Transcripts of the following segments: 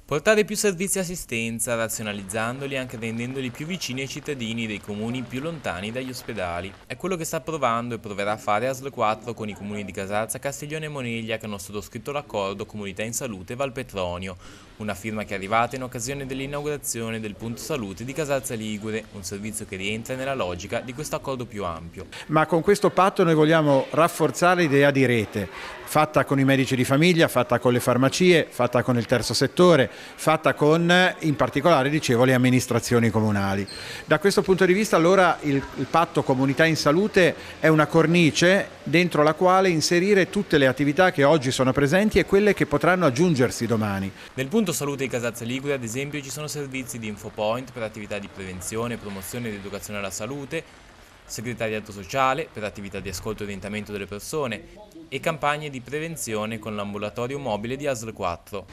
Portare più servizi e assistenza, razionalizzandoli e anche rendendoli più vicini ai cittadini dei comuni più lontani dagli ospedali. È quello che sta provando e proverà a fare ASL 4 con i comuni di Casarza, Castiglione e Moneglia che hanno sottoscritto l'accordo Comunità in Salute Valpetronio, una firma che è arrivata in occasione dell'inaugurazione del punto salute di Casarza Ligure, un servizio che rientra nella logica di questo accordo più ampio. Ma con questo patto noi vogliamo rafforzare l'idea di rete, fatta con i medici di famiglia, fatta con le farmacie, fatta con il terzo settore, fatta con, in particolare, dicevo, le amministrazioni comunali. Da questo punto di vista, allora, il patto Comunità in Salute è una cornice dentro la quale inserire tutte le attività che oggi sono presenti e quelle che potranno aggiungersi domani. Nel punto salute di Casarza Ligure, ad esempio, ci sono servizi di infopoint per attività di prevenzione, promozione ed educazione alla salute, segretariato sociale per attività di ascolto e orientamento delle persone e campagne di prevenzione con l'ambulatorio mobile di ASL 4.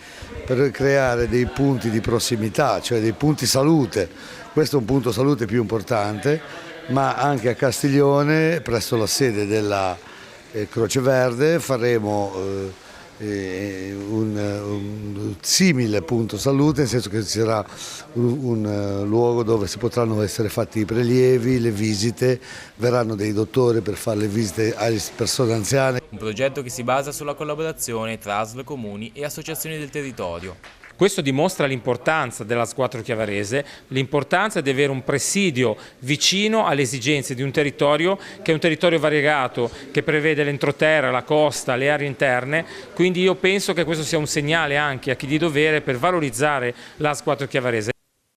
Per creare dei punti di prossimità, cioè dei punti salute, questo è un punto salute più importante, ma anche a Castiglione, presso la sede della Croce Verde, faremo un simile punto salute, nel senso che ci sarà un luogo dove si potranno essere fatti i prelievi, le visite, verranno dei dottori per fare le visite alle persone anziane. Un progetto che si basa sulla collaborazione tra ASL, comuni e associazioni del territorio. Questo dimostra l'importanza dell'ASL 4 chiavarese, l'importanza di avere un presidio vicino alle esigenze di un territorio che è un territorio variegato, che prevede l'entroterra, la costa, le aree interne, quindi io penso che questo sia un segnale anche a chi di dovere per valorizzare l'ASL 4 chiavarese.